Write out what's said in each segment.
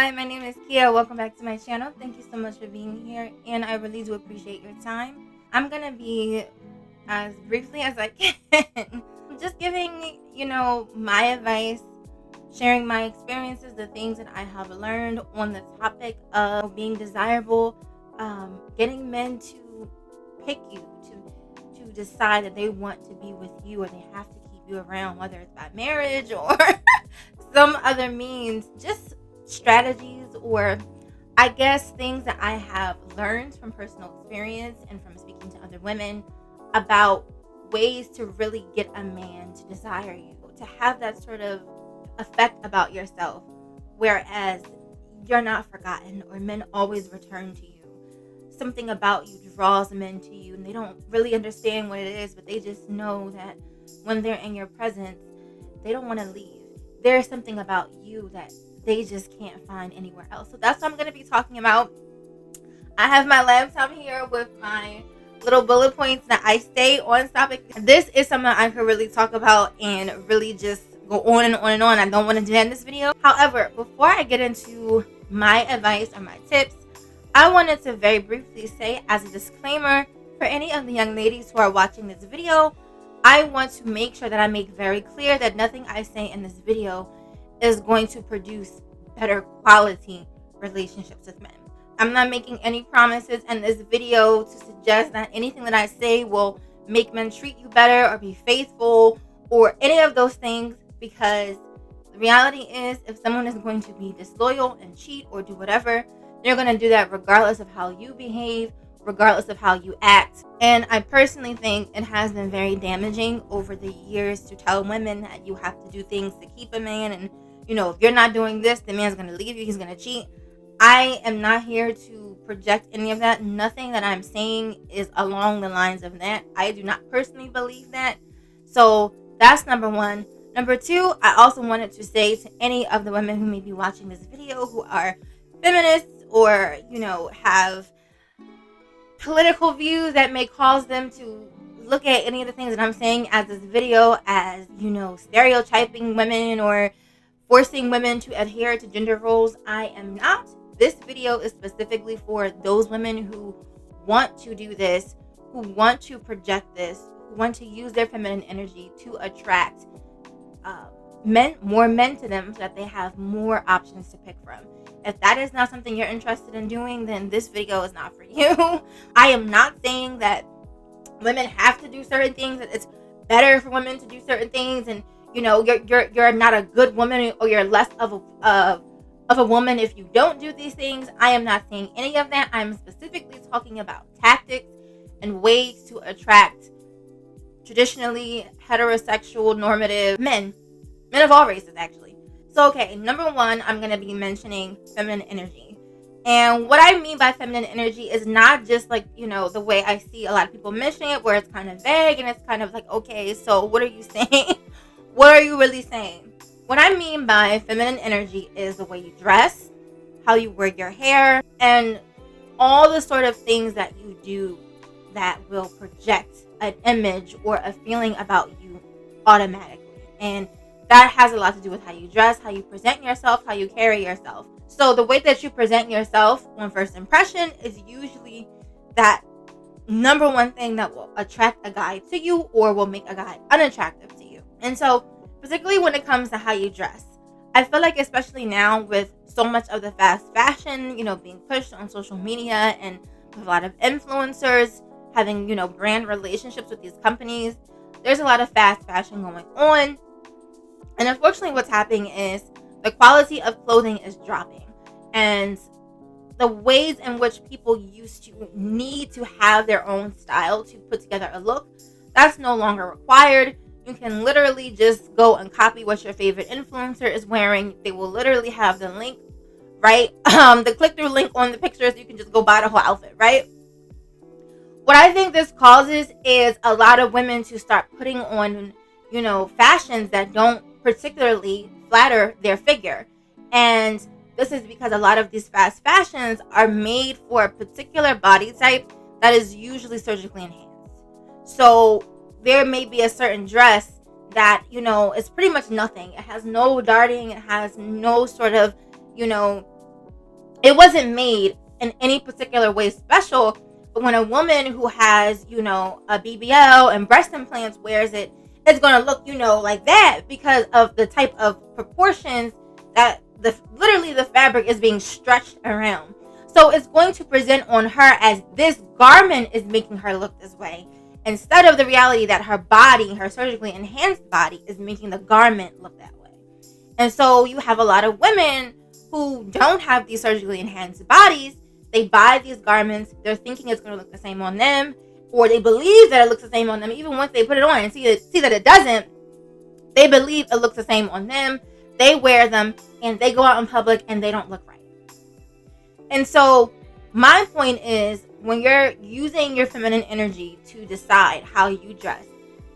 Hi, my name is Kia. Welcome back to my channel. Thank you so much for being here, and I really do appreciate your time. I'm gonna be as briefly as I can, just giving, my advice, sharing my experiences, the things that I have learned on the topic of being desirable, getting men to pick you, to decide that they want to be with you or they have to keep you around, whether it's by marriage or some other means, just strategies or I guess things that I have learned from personal experience and from speaking to other women about ways to really get a man to desire you, to have that sort of effect about yourself, whereas you're not forgotten or men always return to you. Something about you draws men to you and they don't really understand what it is, but they just know that when they're in your presence, they don't want to leave. There's something about you that they just can't find anywhere else. So that's what I'm going to be talking about. I have my laptop here with my little bullet points that I stay on topic. This is something I could really talk about and really just go on and on and on. I don't want to do that in this video. However, before I get into my advice or my tips, I wanted to very briefly say as a disclaimer for any of the young ladies who are watching this video, I want to make sure that I make very clear that nothing I say in this video is going to produce better quality relationships with men. I'm not making any promises in this video to suggest that anything that I say will make men treat you better or be faithful or any of those things, because the reality is if someone is going to be disloyal and cheat or do whatever, they're going to do that regardless of how you behave, regardless of how you act. And I personally think it has been very damaging over the years to tell women that you have to do things to keep a man, and if you're not doing this, the man's going to leave you, he's going to cheat. I am not here to project any of that. Nothing that I'm saying is along the lines of that. I do not personally believe that. So that's number one. Number two, I also wanted to say to any of the women who may be watching this video who are feminists or, have political views that may cause them to look at any of the things that I'm saying as this video as, stereotyping women or forcing women to adhere to gender roles. I am not. This video is specifically for those women who want to do this, who want to project this, who want to use their feminine energy to attract more men to them so that they have more options to pick from. If that is not something you're interested in doing, then this video is not for you. I am not saying that women have to do certain things, that it's better for women to do certain things, and you're not a good woman or you're less of a woman if you don't do these things. I am not saying any of that. I'm specifically talking about tactics and ways to attract traditionally heterosexual normative men of all races actually. So okay, number one, I'm going to be mentioning feminine energy. And what I mean by feminine energy is not just like, the way I see a lot of people mentioning it, where it's kind of vague and it's kind of like, okay, so what are you saying? What are you really saying? What I mean by feminine energy is the way you dress, how you wear your hair, and all the sort of things that you do that will project an image or a feeling about you automatically. And that has a lot to do with how you dress, how you present yourself, how you carry yourself. So the way that you present yourself on first impression is usually that number one thing that will attract a guy to you or will make a guy unattractive to you. And so particularly when it comes to how you dress, I feel like especially now with so much of the fast fashion, being pushed on social media and with a lot of influencers having, brand relationships with these companies, there's a lot of fast fashion going on. And unfortunately what's happening is the quality of clothing is dropping. And the ways in which people used to need to have their own style to put together a look, that's no longer required. You can literally just go and copy what your favorite influencer is wearing. They will literally have the link, right? The click-through link on the pictures. You can just go buy the whole outfit, right? What I think this causes is a lot of women to start putting on, fashions that don't particularly flatter their figure. And this is because a lot of these fast fashions are made for a particular body type that is usually surgically enhanced. So there may be a certain dress that, is pretty much nothing. It has no darting. It has no sort of, It wasn't made in any particular way special. But when a woman who has, a BBL and breast implants wears it, it's going to look, like that because of the type of proportions that literally the fabric is being stretched around. So it's going to present on her as this garment is making her look this way, instead of the reality that her body, her surgically enhanced body, is making the garment look that way. And so you have a lot of women who don't have these surgically enhanced bodies. They buy these garments, they're thinking it's going to look the same on them, or they believe that it looks the same on them. Even once they put it on and see that it doesn't, they believe it looks the same on them. They wear them and they go out in public and they don't look right. And so my point is, when you're using your feminine energy to decide how you dress,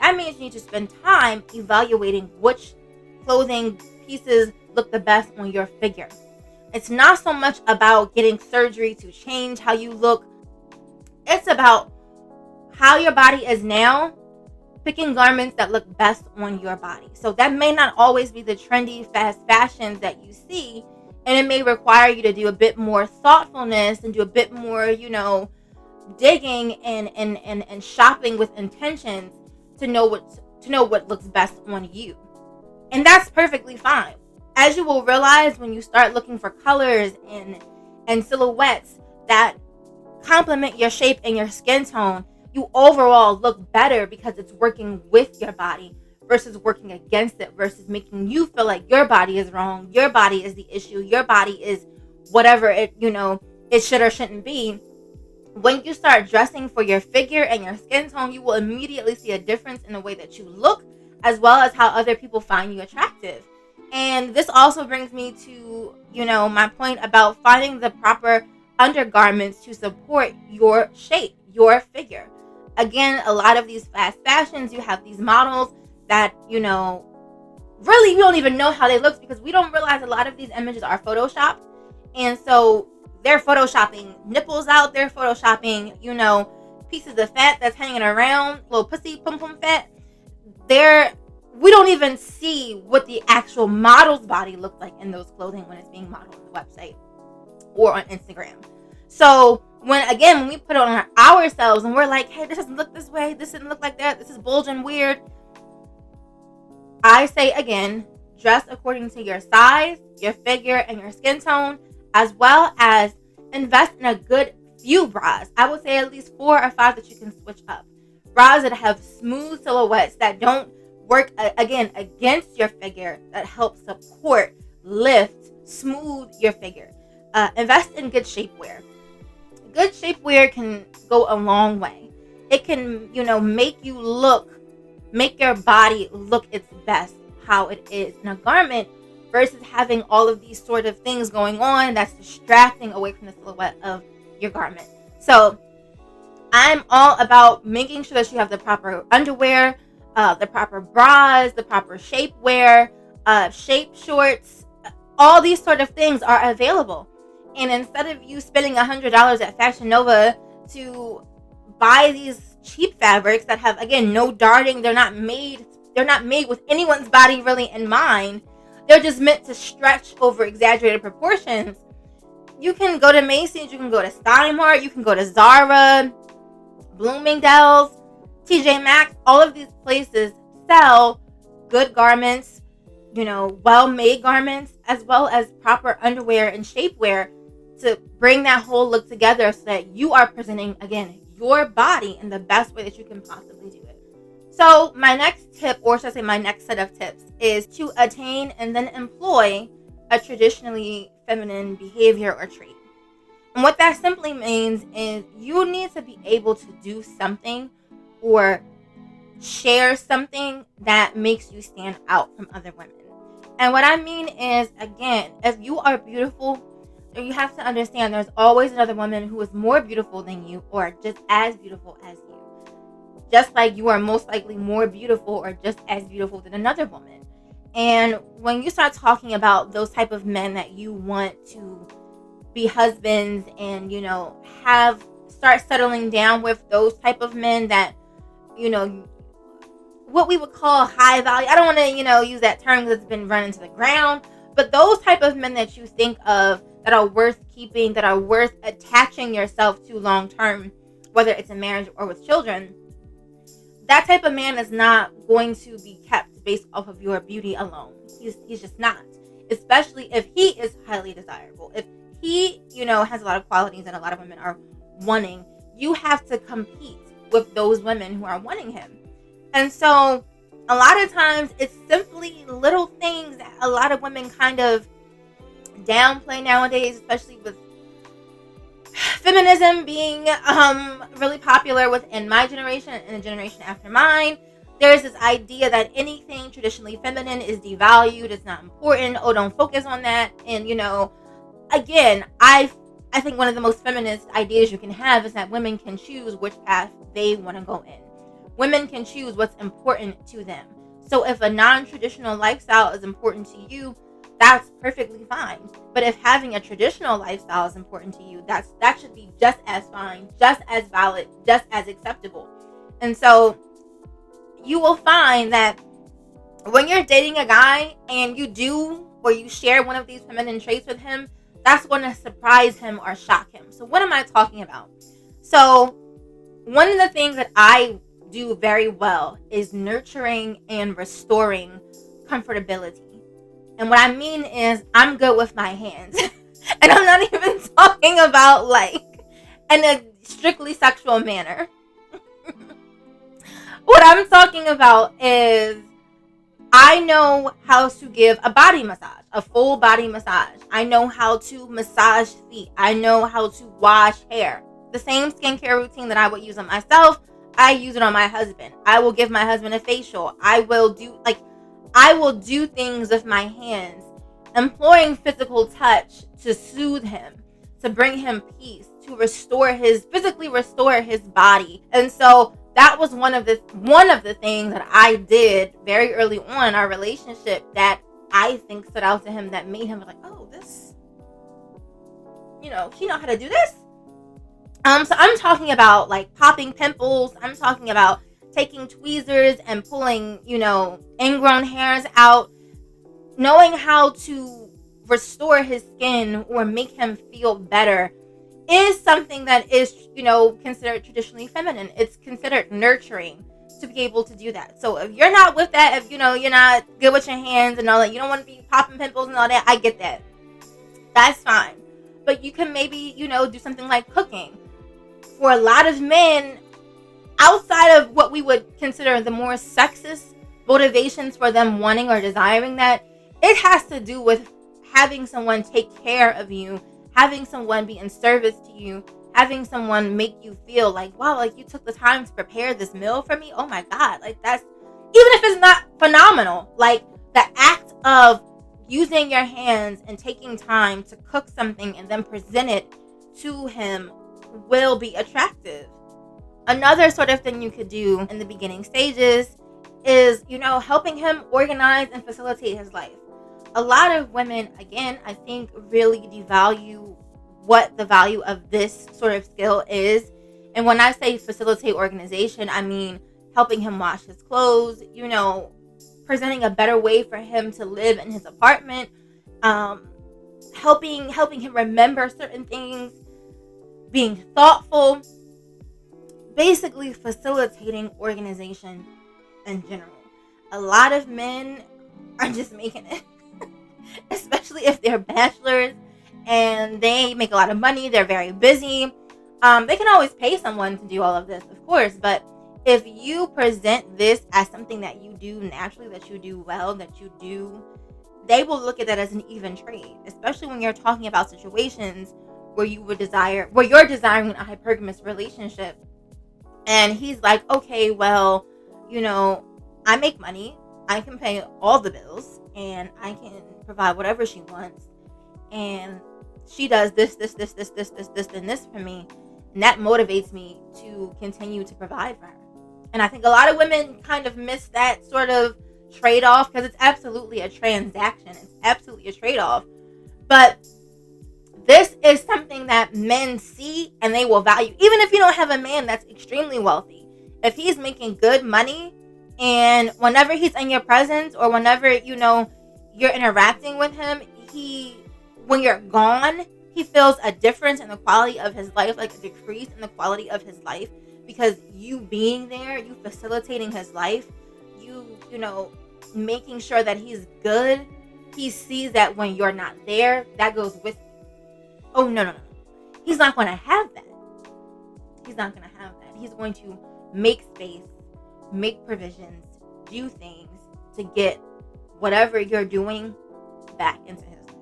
that means you need to spend time evaluating which clothing pieces look the best on your figure. It's not so much about getting surgery to change how you look. It's about how your body is now, picking garments that look best on your body. So that may not always be the trendy fast fashions that you see, and it may require you to do a bit more thoughtfulness and do a bit more, digging and shopping with intentions to know what looks best on you. And that's perfectly fine. As you will realize when you start looking for colors and silhouettes that complement your shape and your skin tone, you overall look better because it's working with your body versus working against it, versus making you feel like your body is wrong, your body is the issue, your body is whatever it should or shouldn't be. When you start dressing for your figure and your skin tone, you will immediately see a difference in the way that you look, as well as how other people find you attractive. And this also brings me to, my point about finding the proper undergarments to support your shape, your figure. Again, a lot of these fast fashions, you have these models that, really we don't even know how they look, because we don't realize a lot of these images are photoshopped. And so they're photoshopping nipples out, they're photoshopping, pieces of fat that's hanging around, little pussy pum pum fat. We don't even see what the actual model's body looks like in those clothing when it's being modeled on the website or on Instagram. So when we put it on ourselves and we're like, hey, this doesn't look this way, this didn't look like that, this is bulging weird, I say again, dress according to your size, your figure, and your skin tone, as well as invest in a good few bras. I would say at least 4 or 5 that you can switch up. Bras that have smooth silhouettes, that don't work against your figure, that help support, lift, smooth your figure. Invest in good shapewear. Good shapewear can go a long way. It can, make your body look its best, how it is in a garment, versus having all of these sort of things going on that's distracting away from the silhouette of your garment. So I'm all about making sure that you have the proper underwear, the proper bras, the proper shapewear, shape shorts. All these sort of things are available. And instead of you spending $100 at Fashion Nova to buy these cheap fabrics that have, again, no darting, they're not made with anyone's body really in mind. They're just meant to stretch over exaggerated proportions. You can go to Macy's, you can go to Steinmart, you can go to Zara, Bloomingdale's, TJ Maxx. All of these places sell good garments, well-made garments, as well as proper underwear and shapewear to bring that whole look together so that you are presenting, again, your body in the best way that you can possibly do it. So my next tip, or should I say my next set of tips, is to attain and then employ a traditionally feminine behavior or trait. And what that simply means is you need to be able to do something or share something that makes you stand out from other women. And what I mean is, again, if you are beautiful, you have to understand there's always another woman who is more beautiful than you, or just as beautiful as you. Just like you are most likely more beautiful or just as beautiful than another woman. And when you start talking about those type of men that you want to be husbands and, start settling down with those type of men that, what we would call high value. I don't want to, use that term because it's been run into the ground. But those type of men that you think of that are worth keeping, that are worth attaching yourself to long term, whether it's in marriage or with children, that type of man is not going to be kept based off of your beauty alone. He's just not. Especially if he is highly desirable. If he, has a lot of qualities that a lot of women are wanting, you have to compete with those women who are wanting him. And so a lot of times it's simply little things that a lot of women kind of downplay nowadays, especially with feminism being really popular within my generation and the generation after mine. There's this idea that anything traditionally feminine is devalued, it's not important, oh, don't focus on that. And again, I think one of the most feminist ideas you can have is that women can choose which path they want to go in. Women can choose what's important to them. So if a non-traditional lifestyle is important to you, that's perfectly fine. But if having a traditional lifestyle is important to you, that should be just as fine, just as valid, just as acceptable. And so you will find that when you're dating a guy and you do or you share one of these feminine traits with him, that's going to surprise him or shock him. So what am I talking about? So one of the things that I do very well is nurturing and restoring comfortability. And what I mean is I'm good with my hands. And I'm not even talking about in a strictly sexual manner. What I'm talking about is I know how to give a body massage, a full body massage. I know how to massage feet. I know how to wash hair. The same skincare routine that I would use on myself, I use it on my husband. I will give my husband a facial. I will do things with my hands, employing physical touch to soothe him, to bring him peace, to physically restore his body. And so that was one of the things that I did very early on in our relationship that I think stood out to him, that made him like, oh, this, she know how to do this. So I'm talking about popping pimples. I'm talking about taking tweezers and pulling, ingrown hairs out, knowing how to restore his skin or make him feel better is something that is, considered traditionally feminine. It's considered nurturing to be able to do that. So if you're not with that, if, you're not good with your hands and all that, you don't want to be popping pimples and all that, I get that. That's fine. But you can maybe, do something like cooking. For a lot of men, outside of what we would consider the more sexist motivations for them wanting or desiring that, it has to do with having someone take care of you, having someone be in service to you, having someone make you feel like, wow, you took the time to prepare this meal for me. Oh my God. That's, even if it's not phenomenal, the act of using your hands and taking time to cook something and then present it to him will be attractive. Another sort of thing you could do in the beginning stages is, helping him organize and facilitate his life. A lot of women, again, I think really devalue what the value of this sort of skill is. And when I say facilitate organization, I mean helping him wash his clothes, presenting a better way for him to live in his apartment, helping him remember certain things, being thoughtful, basically facilitating organization in general. A lot of men are just making it, especially if they're bachelors and they make a lot of money, they're very busy. They can always pay someone to do all of this, of course, but if you present this as something that you do naturally, that you do well, that you do, they will look at that as an even trade, especially when you're talking about situations where you're desiring a hypergamous relationship. And he's like, okay, well, I make money, I can pay all the bills, and I can provide whatever she wants, and she does this, and this for me, and that motivates me to continue to provide for her. And I think a lot of women kind of miss that sort of trade-off, because it's absolutely a transaction, it's absolutely a trade-off. But this is something that men see and they will value. Even if you don't have a man that's extremely wealthy, if he's making good money, and whenever he's in your presence or whenever, you're interacting with him, he when you're gone, he feels a difference in the quality of his life, like a decrease in the quality of his life, because you being there, you facilitating his life, you know, making sure that he's good. He sees that when you're not there, that goes with you. Oh, no, no, no. He's not going to have that. He's not going to have that. He's going to make space, make provisions, do things to get whatever you're doing back into his life.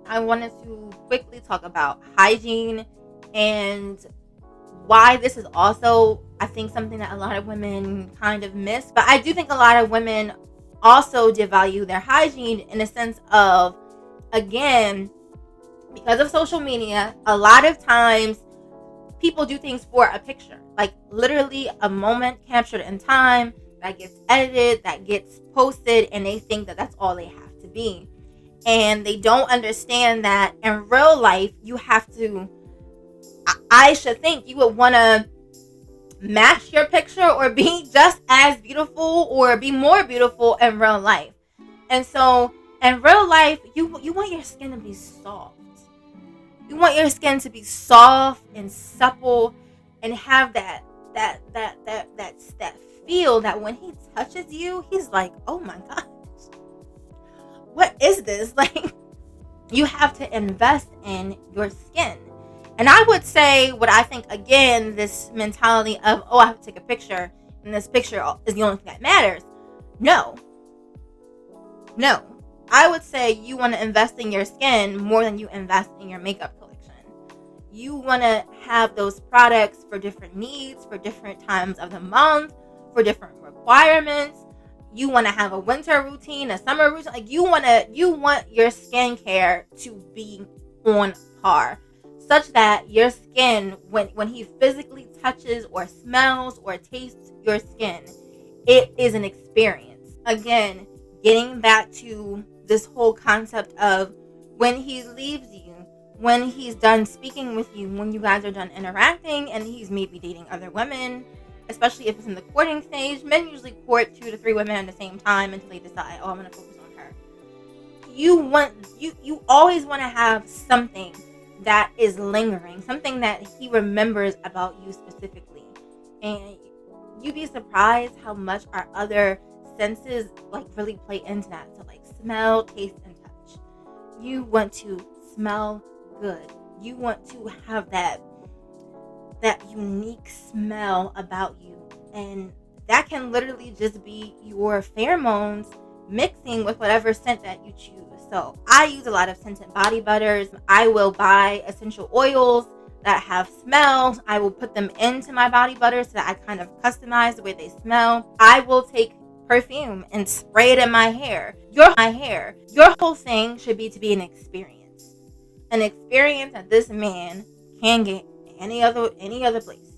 I wanted to quickly talk about hygiene and why this is also, I think, something that a lot of women kind of miss. But I do think a lot of women also devalue their hygiene in the sense of, again, because of social media, a lot of times people do things for a picture, like literally a moment captured in time that gets edited, that gets posted, and they think that that's all they have to be. And they don't understand that in real life, you have to, I should think you would want to match your picture or be just as beautiful or be more beautiful in real life. And so in real life, you want your skin to be soft. You want your skin to be soft and supple and have that feel that when he touches you, he's like, oh my gosh, what is this? Like, you have to invest in your skin. And I would say what I think, again, this mentality of, oh, I have to take a picture and this picture is the only thing that matters. No. I would say you want to invest in your skin more than you invest in your makeup collection. You want to have those products for different needs, for different times of the month, for different requirements. You want to have a winter routine, a summer routine. Like, you want your skincare to be on par, such that your skin, when he physically touches or smells or tastes your skin, it is an experience. Again, getting back to this whole concept of when he leaves you, when he's done speaking with you, when you guys are done interacting and he's maybe dating other women, especially if it's in the courting stage. Men usually court 2 to 3 women at the same time until they decide, oh, I'm going to focus on her. You always want to have something that is lingering, something that he remembers about you specifically. And you'd be surprised how much our other senses like really play into that. So like smell, taste, and touch. You want to smell good. You want to have that unique smell about you, and that can literally just be your pheromones mixing with whatever scent that you choose. So I use a lot of scented body butters. I will buy essential oils that have smells. I will put them into my body butter so that I kind of customize the way they smell. I will take perfume and spray it in my hair. Your whole thing should be to be an experience that this man can get any other place.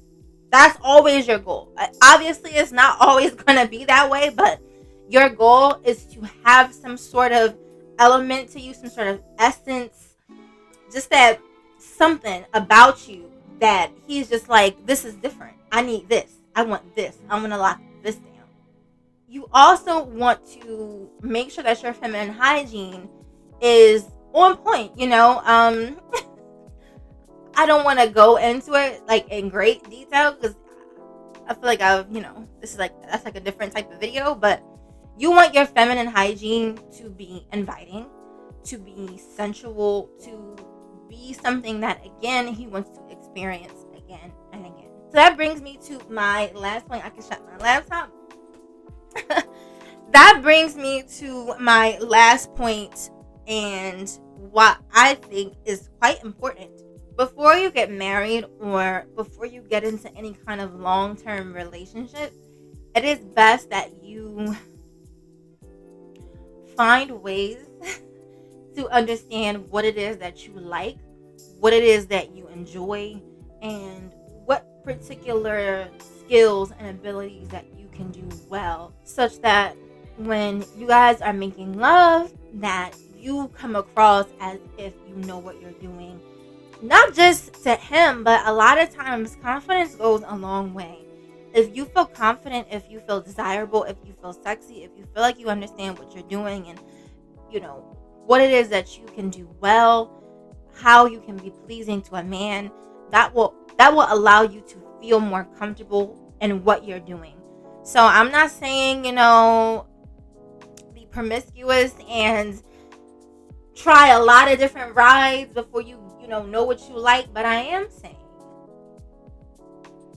That's always your goal. Obviously, it's not always going to be that way, but your goal is to have some sort of element to you, some sort of essence, just that something about you that he's just like, this is different. I need this. I want this. I'm going to lock this down. You also want to make sure that your feminine hygiene is on point, I don't want to go into it like in great detail because I feel like that's like a different type of video, but you want your feminine hygiene to be inviting, to be sensual, to be something that, again, he wants to experience again and again. So that brings me to my last point. I can shut my laptop. That brings me to my last point and what I think is quite important. Before you get married or before you get into any kind of long-term relationship, it is best that you find ways to understand what it is that you like, what it is that you enjoy, and what particular skills and abilities that you can do well, such that when you guys are making love, that you come across as if you know what you're doing. Not just to him, but a lot of times confidence goes a long way. If you feel confident, if you feel desirable, if you feel sexy, if you feel like you understand what you're doing and, what it is that you can do well, how you can be pleasing to a man. That will allow you to feel more comfortable in what you're doing. So I'm not saying, be promiscuous and try a lot of different rides before you know what you like, but I am saying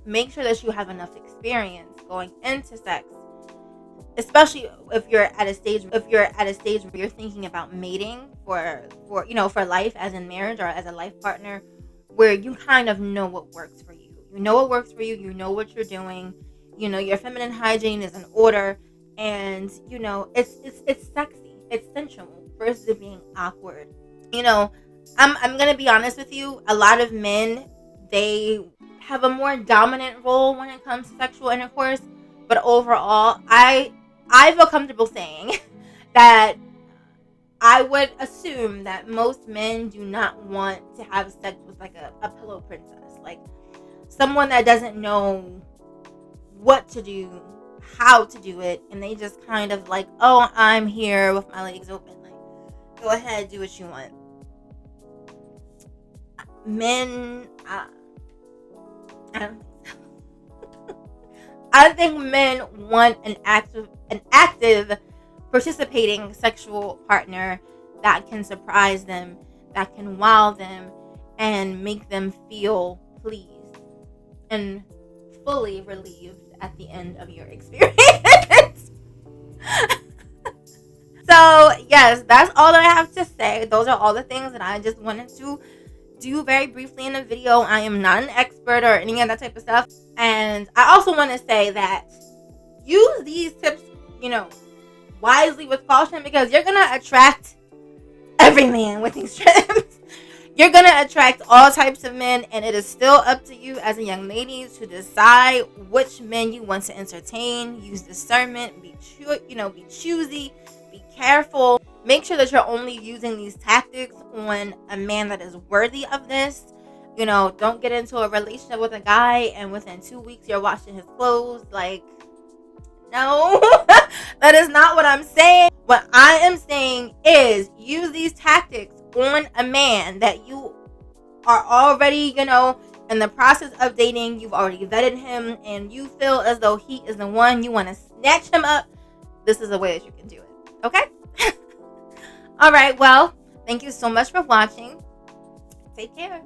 make sure that you have enough experience going into sex, especially if you're at a stage where you're thinking about mating for life, as in marriage or as a life partner, where you kind of know what works for you. You know what works for you. You know what you're doing. Your feminine hygiene is in order, and it's sexy. It's sensual versus it being awkward. I'm gonna be honest with you. A lot of men, they have a more dominant role when it comes to sexual intercourse, but overall, I feel comfortable saying that I would assume that most men do not want to have sex with like a pillow princess, like someone that doesn't know what to do, how to do it, and they just kind of like, oh, I'm here with my legs open, like, go ahead, do what you want. Men, I don't think so. I think men want an active, participating sexual partner that can surprise them, that can wow them, and make them feel pleased and fully relieved at the end of your experience. So, yes, that's all that I have to say. Those are all the things that I just wanted to do very briefly in the video. I am not an expert or any of that type of stuff. And I also want to say that use these tips, wisely with caution, because you're going to attract every man with these tips. You're going to attract all types of men, and it is still up to you as a young lady to decide which men you want to entertain. Use discernment, be choosy, be careful. Make sure that you're only using these tactics on a man that is worthy of this. Don't get into a relationship with a guy and within 2 weeks you're washing his clothes. Like, no, that is not what I'm saying. What I am saying is use these tactics on a man that you are already, in the process of dating. You've already vetted him and you feel as though he is the one. You want to snatch him up. This is a way that you can do it. Okay? All right. Well, thank you so much for watching. Take care.